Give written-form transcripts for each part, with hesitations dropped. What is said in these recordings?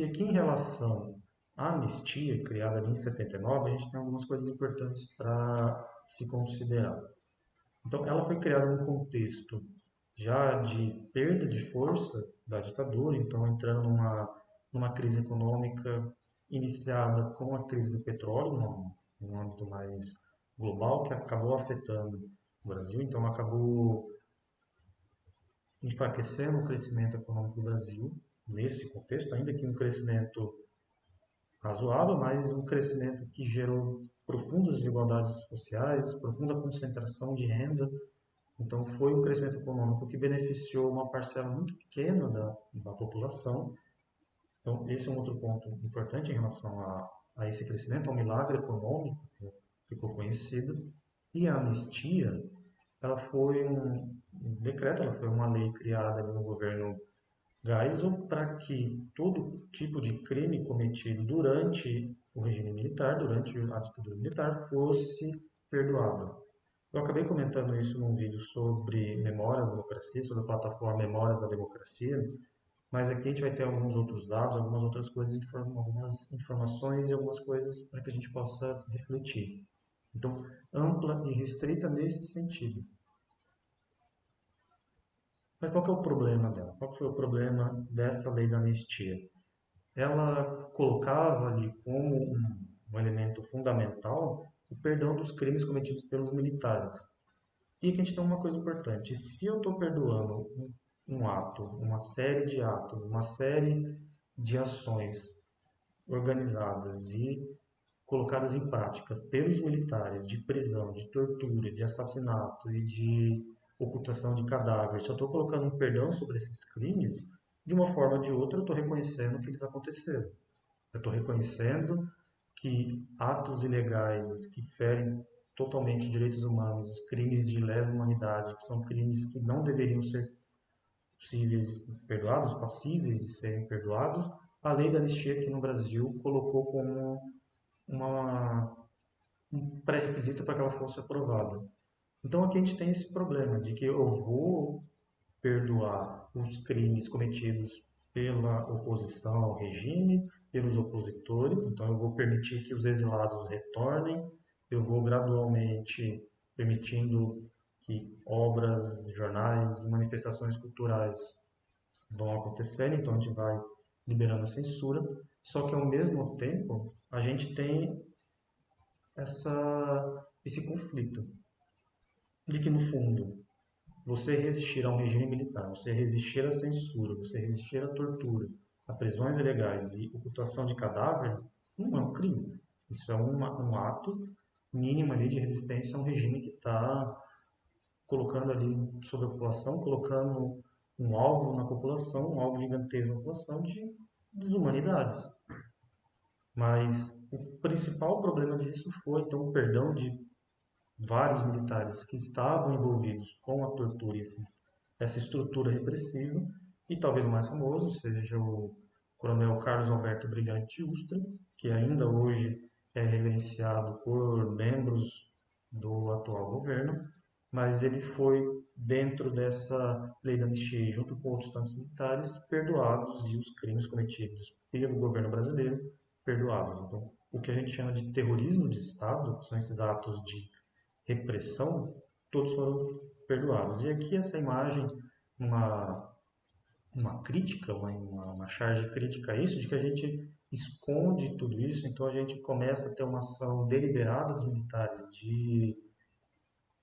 E aqui em relação à anistia, criada ali em 79, a gente tem algumas coisas importantes para se considerar. Então, ela foi criada num contexto já de perda de força da ditadura, então entrando numa crise econômica iniciada com a crise do petróleo, num âmbito mais global, que acabou afetando o Brasil, então acabou enfraquecendo o crescimento econômico do Brasil nesse contexto, ainda que um crescimento razoável, mas um crescimento que gerou profundas desigualdades sociais, profunda concentração de renda. Então, foi um crescimento econômico que beneficiou uma parcela muito pequena da população. Então, esse é um outro ponto importante em relação a esse crescimento, ao milagre econômico que ficou conhecido. E a anistia, ela foi um decreto, ela foi uma lei criada no governo Geisel para que todo tipo de crime cometido durante o regime militar, durante a ditadura militar, fosse perdoado. Eu acabei comentando isso num vídeo sobre Memórias da Democracia, sobre a plataforma Memórias da Democracia, mas aqui a gente vai ter alguns outros dados, algumas outras coisas, algumas informações e algumas coisas para que a gente possa refletir. Então, ampla e restrita nesse sentido. Mas qual que é o problema dela? Qual que foi o problema dessa lei da anistia? Ela colocava ali como um elemento fundamental o perdão dos crimes cometidos pelos militares. E aqui a gente tem uma coisa importante: se eu estou perdoando um ato, uma série de atos, uma série de ações organizadas e colocadas em prática pelos militares de prisão, de tortura, de assassinato e de ocultação de cadáveres, se eu estou colocando um perdão sobre esses crimes, de uma forma ou de outra eu estou reconhecendo que eles aconteceram. Eu estou reconhecendo que atos ilegais que ferem totalmente direitos humanos, crimes de lesa humanidade, que são crimes que não deveriam ser possíveis perdoados, passíveis de serem perdoados, a lei da anistia aqui no Brasil colocou como uma, um pré-requisito para que ela fosse aprovada. Então aqui a gente tem esse problema de que eu vou perdoar os crimes cometidos pela oposição ao regime, pelos opositores, então eu vou permitir que os exilados retornem, eu vou gradualmente permitindo que obras, jornais e manifestações culturais vão acontecendo, então a gente vai liberando a censura, só que ao mesmo tempo a gente tem esse conflito de que no fundo você resistir a um regime militar, você resistir à censura, você resistir à tortura, a prisões ilegais e ocultação de cadáver, não é um crime. Isso é um ato mínimo ali de resistência a um regime que está colocando ali sobre a população, colocando um alvo na população, um alvo gigantesco na população de desumanidades. Mas o principal problema disso foi, então, o perdão de vários militares que estavam envolvidos com a tortura e essa estrutura repressiva, e talvez o mais famoso seja o Coronel Carlos Alberto Brilhante Ustra, que ainda hoje é reverenciado por membros do atual governo, mas ele foi, dentro dessa lei da anistia, junto com outros tantos militares, perdoados e os crimes cometidos pelo governo brasileiro perdoados. Então, o que a gente chama de terrorismo de Estado, são esses atos de repressão, todos foram perdoados. E aqui essa imagem, uma, uma crítica, uma charge crítica a isso, de que a gente esconde tudo isso, então a gente começa a ter uma ação deliberada dos militares de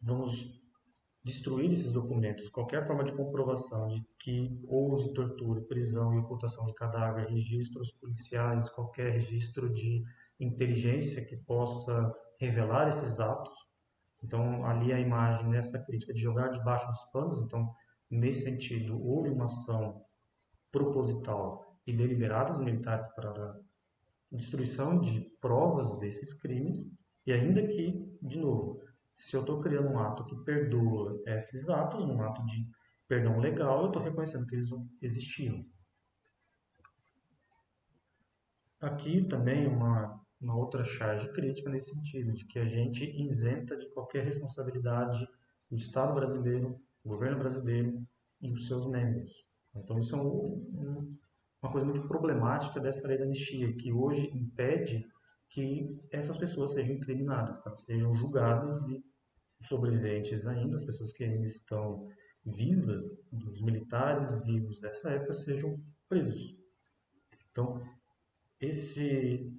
vamos destruir esses documentos, qualquer forma de comprovação de que houve tortura, prisão e ocultação de cadáver, registros policiais, qualquer registro de inteligência que possa revelar esses atos. Então, ali a imagem nessa crítica de jogar debaixo dos panos, então, nesse sentido, houve uma ação proposital e deliberada dos militares para a destruição de provas desses crimes, e ainda que, de novo, se eu estou criando um ato que perdoa esses atos, um ato de perdão legal, eu estou reconhecendo que eles existiam. Aqui também uma outra charge crítica nesse sentido, de que a gente isenta de qualquer responsabilidade o Estado brasileiro, o governo brasileiro e os seus membros. Então isso é uma uma coisa muito problemática dessa lei da anistia, que hoje impede que essas pessoas sejam incriminadas, que elas sejam julgadas e os sobreviventes ainda, as pessoas que ainda estão vivas, dos militares vivos dessa época, sejam presos. Então, esse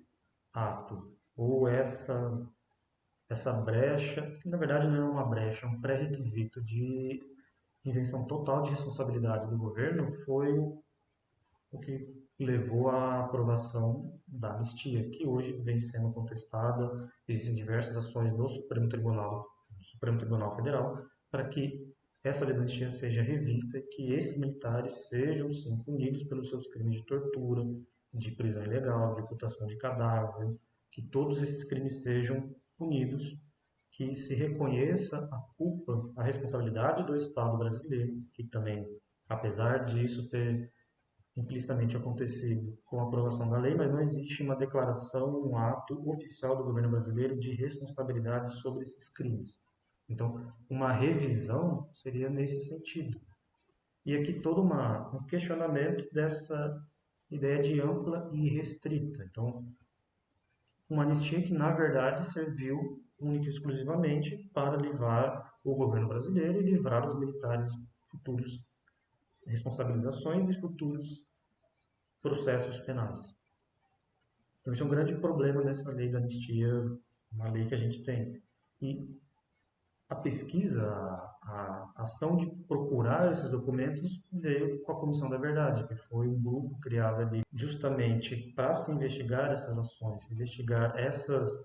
ato ou essa brecha, que na verdade não é uma brecha, é um pré-requisito de isenção total de responsabilidade do governo, foi o que levou à aprovação da anistia, que hoje vem sendo contestada. Existem diversas ações no Supremo Tribunal Federal, para que essa lei da anistia seja revista e que esses militares sejam, sim, punidos pelos seus crimes de tortura, de prisão ilegal, de ocultação de cadáver, que todos esses crimes sejam punidos, que se reconheça a culpa, a responsabilidade do Estado brasileiro, que também, apesar disso ter implicitamente acontecido com a aprovação da lei, mas não existe uma declaração, um ato oficial do governo brasileiro de responsabilidade sobre esses crimes. Então, uma revisão seria nesse sentido. E aqui todo um questionamento dessa ideia de ampla e restrita. Então, uma anistia que, na verdade, serviu única e exclusivamente para livrar o governo brasileiro e livrar os militares de futuros responsabilizações e futuros processos penais. Então, esse é um grande problema dessa lei da anistia, uma lei que a gente tem. E a pesquisa, a ação de procurar esses documentos veio com a Comissão da Verdade, que foi um grupo criado ali justamente para se investigar essas ações, investigar essas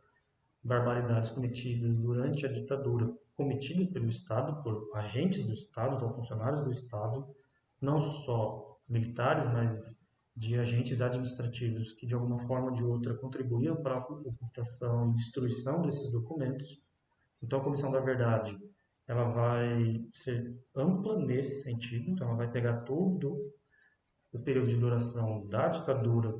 barbaridades cometidas durante a ditadura, cometidas pelo Estado, por agentes do Estado, então funcionários do Estado, não só militares, mas de agentes administrativos que de alguma forma ou de outra contribuíam para a ocultação e destruição desses documentos. Então a Comissão da Verdade, ela vai ser ampla nesse sentido, então ela vai pegar todo o período de duração da ditadura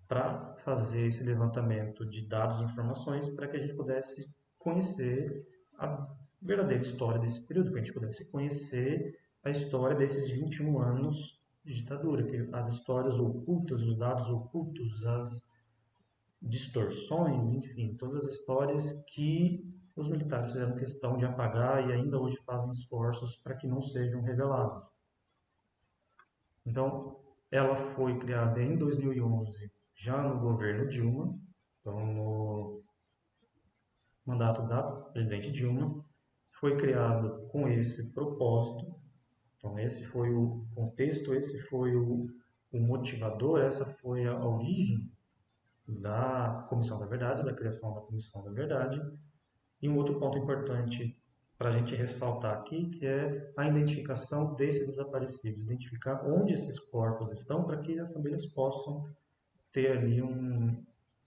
para fazer esse levantamento de dados e informações para que a gente pudesse conhecer a verdadeira história desse período, para que a gente pudesse conhecer a história desses 21 anos de ditadura, que as histórias ocultas, os dados ocultos, as distorções, enfim, todas as histórias que os militares fizeram questão de apagar e ainda hoje fazem esforços para que não sejam revelados. Então, ela foi criada em 2011, já no governo Dilma, então no mandato da presidente Dilma, foi criado com esse propósito. Então, esse foi o contexto, esse foi o motivador, essa foi a origem da Comissão da Verdade, da criação da Comissão da Verdade. E um outro ponto importante para a gente ressaltar aqui, que é a identificação desses desaparecidos, identificar onde esses corpos estão para que as famílias possam ter ali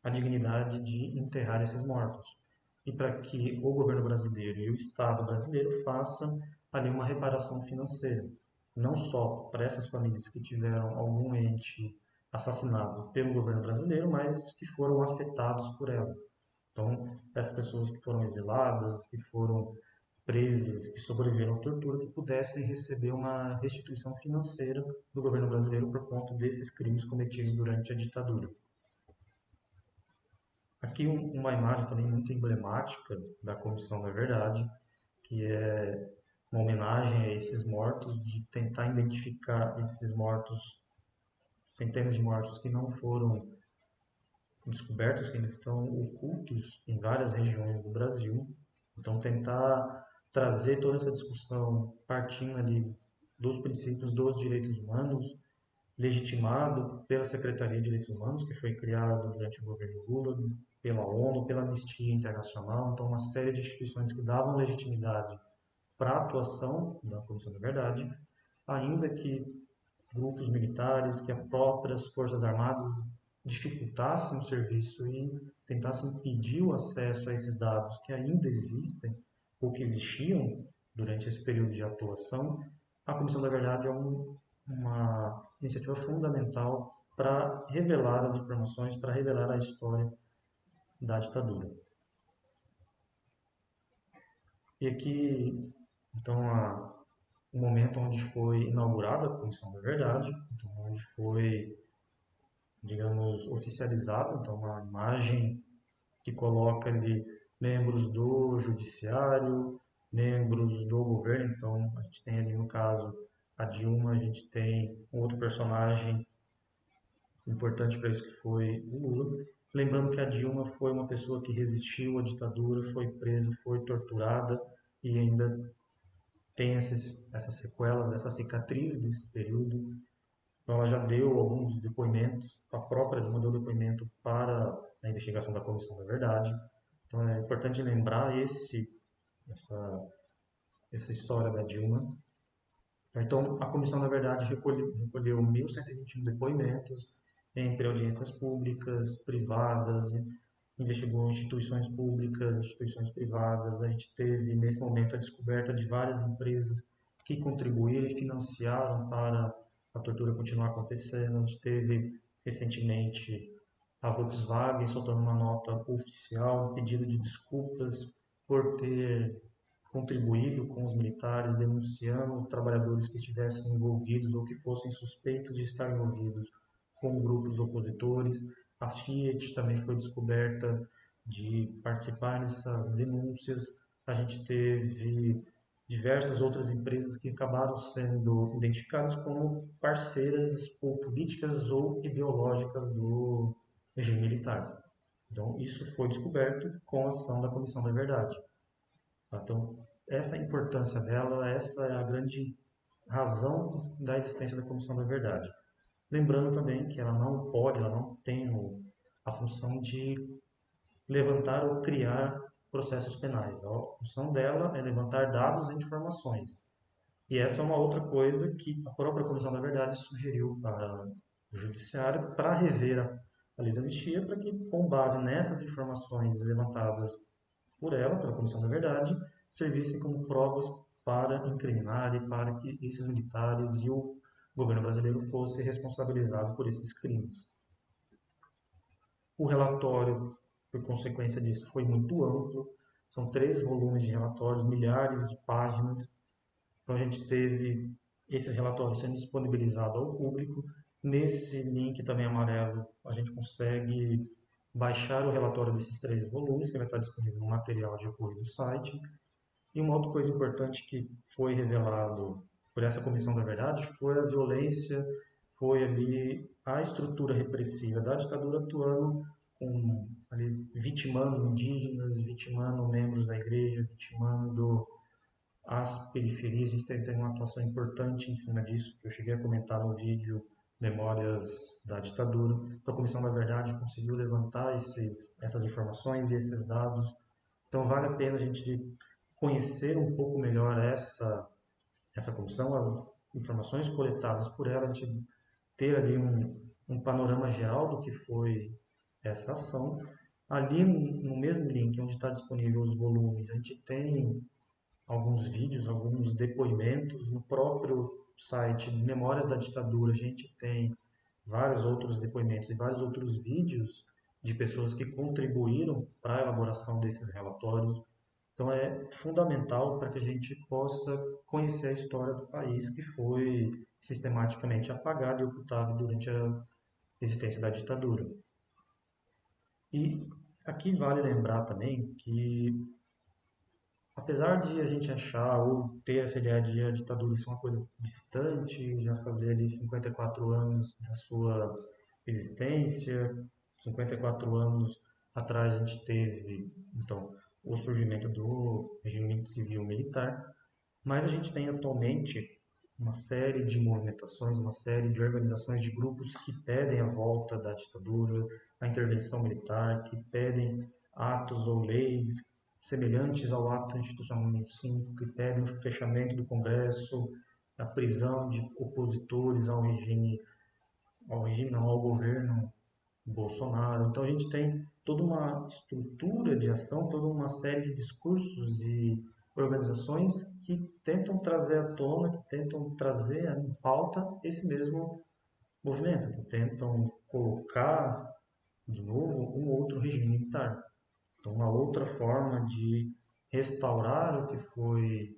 a dignidade de enterrar esses mortos. E para que o governo brasileiro e o Estado brasileiro façam ali uma reparação financeira, não só para essas famílias que tiveram algum ente assassinado pelo governo brasileiro, mas os que foram afetados por ela. Então, essas pessoas que foram exiladas, que foram presas, que sobreviveram à tortura, que pudessem receber uma restituição financeira do governo brasileiro por conta desses crimes cometidos durante a ditadura. Aqui uma imagem também muito emblemática da Comissão da Verdade, que é uma homenagem a esses mortos, de tentar identificar esses mortos, centenas de mortos que não foram descobertos, que ainda estão ocultos em várias regiões do Brasil. Então, tentar trazer toda essa discussão partindo ali dos princípios dos direitos humanos, legitimado pela Secretaria de Direitos Humanos, que foi criada durante o governo Lula, pela ONU, pela Anistia Internacional, então uma série de instituições que davam legitimidade para a atuação da Comissão da Verdade, ainda que grupos militares, que as próprias Forças Armadas dificultassem o serviço e tentassem impedir o acesso a esses dados que ainda existem ou que existiam durante esse período de atuação, a Comissão da Verdade é uma iniciativa fundamental para revelar as informações, para revelar a história da ditadura. E aqui, então, o momento onde foi inaugurada a Comissão da Verdade, então, onde foi digamos, oficializado, então uma imagem que coloca ali membros do judiciário, membros do governo. Então, a gente tem ali no caso a Dilma, a gente tem um outro personagem importante para isso que foi o Lula. Lembrando que a Dilma foi uma pessoa que resistiu à ditadura, foi presa, foi torturada e ainda tem essas sequelas, essa cicatriz desse período. Então, ela já deu alguns depoimentos, a própria Dilma deu depoimento para a investigação da Comissão da Verdade. Então, é importante lembrar essa, essa história da Dilma. Então, a Comissão da Verdade recolheu 1.121 depoimentos, entre audiências públicas, privadas, investigou instituições públicas, instituições privadas. A gente teve, nesse momento, a descoberta de várias empresas que contribuíram e financiaram para a tortura continuar acontecendo. A gente teve, recentemente, a Volkswagen soltando uma nota oficial, um pedido de desculpas por ter contribuído com os militares, denunciando trabalhadores que estivessem envolvidos ou que fossem suspeitos de estar envolvidos com grupos opositores. A Fiat também foi descoberta de participar dessas denúncias. A gente teve diversas outras empresas que acabaram sendo identificadas como parceiras ou políticas ou ideológicas do regime militar. Então, isso foi descoberto com a ação da Comissão da Verdade. Então, essa é a importância dela, essa é a grande razão da existência da Comissão da Verdade. Lembrando também que ela não pode, ela não tem a função de levantar ou criar processos penais. A função dela é levantar dados e informações. E essa é uma outra coisa que a própria Comissão da Verdade sugeriu para o Judiciário para rever a lei da anistia, para que, com base nessas informações levantadas por ela, pela Comissão da Verdade, servissem como provas para incriminar e para que esses militares e o governo brasileiro fossem responsabilizados por esses crimes. O relatório, por consequência disso, foi muito amplo, são 3 volumes de relatórios, milhares de páginas. Então a gente teve esses relatórios sendo disponibilizados ao público. Nesse link também amarelo, a gente consegue baixar o relatório desses 3 volumes, que vai estar disponível no material de apoio do site. E uma outra coisa importante que foi revelado por essa Comissão da Verdade foi a violência, foi ali a estrutura repressiva da ditadura atuando com ali vitimando indígenas, vitimando membros da igreja, vitimando as periferias. A gente tem uma atuação importante em cima disso, que eu cheguei a comentar no vídeo Memórias da Ditadura. A Comissão da Verdade conseguiu levantar essas informações e esses dados. Então vale a pena a gente conhecer um pouco melhor essa comissão, as informações coletadas por ela, a gente ter ali um panorama geral do que foi essa ação. Ali no mesmo link onde está disponível os volumes, a gente tem alguns vídeos, alguns depoimentos. No próprio site Memórias da Ditadura, a gente tem vários outros depoimentos e vários outros vídeos de pessoas que contribuíram para a elaboração desses relatórios. Então é fundamental para que a gente possa conhecer a história do país que foi sistematicamente apagado e ocultado durante a existência da ditadura. E aqui vale lembrar também que, apesar de a gente achar ou ter essa ideia de a ditadura ser uma coisa distante, já fazer ali 54 anos da sua existência, 54 anos atrás a gente teve, então, o surgimento do regime civil militar, mas a gente tem atualmente uma série de movimentações, uma série de organizações de grupos que pedem a volta da ditadura, a intervenção militar, que pedem atos ou leis semelhantes ao Ato Institucional número 5, que pedem o fechamento do Congresso, a prisão de opositores ao regime não, ao governo Bolsonaro. Então a gente tem toda uma estrutura de ação, toda uma série de discursos e organizações que tentam trazer à tona, que tentam trazer em pauta esse mesmo movimento, que tentam colocar de novo um outro regime militar. Então, uma outra forma de restaurar o que foi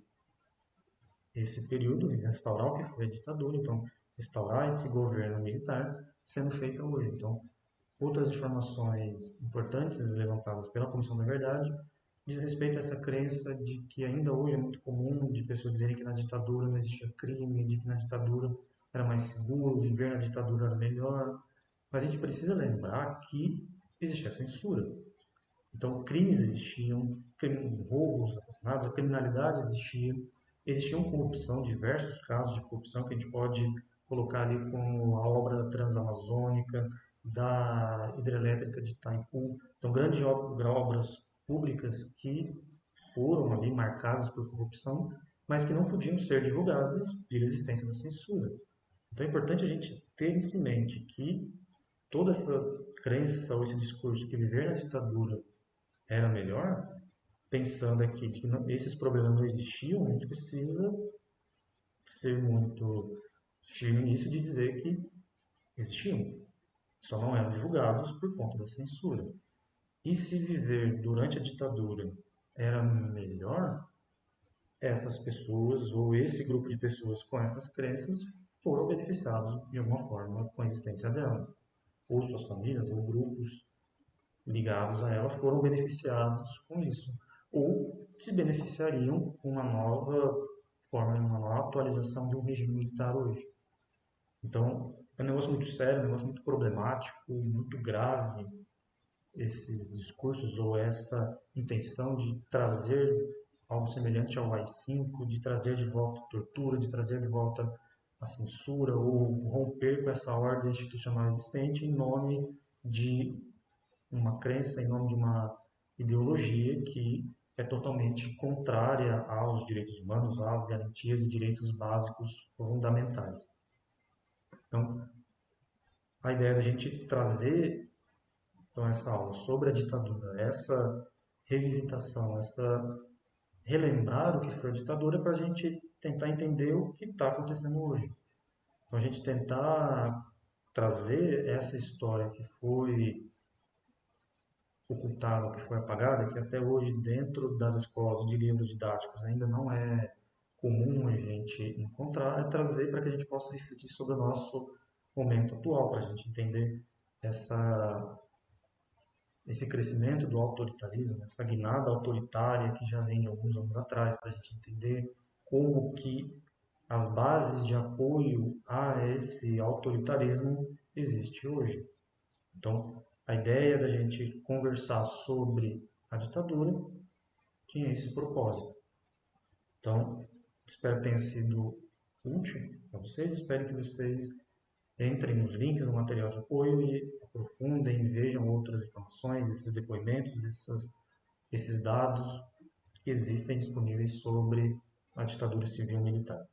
esse período, restaurar o que foi a ditadura, então restaurar esse governo militar sendo feita hoje. Então, outras informações importantes levantadas pela Comissão da Verdade diz respeito a essa crença de que ainda hoje é muito comum de pessoas dizerem que na ditadura não existia crime, de que na ditadura era mais seguro, viver na ditadura era melhor. Mas a gente precisa lembrar que existia censura. Então, crimes existiam, roubos, assassinatos, a criminalidade existia, existiam corrupção, diversos casos de corrupção que a gente pode colocar ali como a obra transamazônica, da hidrelétrica de Itaipu. Então, grandes obras públicas que foram ali marcadas por corrupção, mas que não podiam ser divulgadas pela existência da censura. Então, é importante a gente ter isso em mente, que toda essa crença ou esse discurso que viver na ditadura era melhor, pensando aqui de que esses problemas não existiam, a gente precisa ser muito firme nisso de dizer que existiam, só não eram divulgados por conta da censura. E se viver durante a ditadura era melhor, essas pessoas ou esse grupo de pessoas com essas crenças foram beneficiados de alguma forma com a existência dela, ou suas famílias ou grupos ligados a ela foram beneficiados com isso, ou se beneficiariam com uma nova forma, uma nova atualização de um regime militar hoje. Então, é um negócio muito sério, um negócio muito problemático, muito grave, esses discursos ou essa intenção de trazer algo semelhante ao AI-5, de trazer de volta a tortura, de trazer de volta a censura ou romper com essa ordem institucional existente em nome de uma crença, em nome de uma ideologia que é totalmente contrária aos direitos humanos, às garantias e direitos básicos fundamentais. Então, a ideia da gente trazer então, essa aula sobre a ditadura, essa revisitação, essa relembrar o que foi a ditadura para a gente tentar entender o que está acontecendo hoje. Então, a gente tentar trazer essa história que foi ocultada, que foi apagada, que até hoje dentro das escolas de livros didáticos ainda não é comum a gente encontrar, é trazer para que a gente possa refletir sobre o nosso momento atual, para a gente entender essa, esse crescimento do autoritarismo, essa guinada autoritária que já vem de alguns anos atrás, para a gente entender como que as bases de apoio a esse autoritarismo existe hoje. Então, a ideia da gente conversar sobre a ditadura tinha esse propósito. Então, espero que tenha sido útil para vocês. Espero que vocês entrem nos links no material de apoio e aprofundem, vejam outras informações, esses depoimentos, esses dados que existem disponíveis sobre a ditadura civil-militar.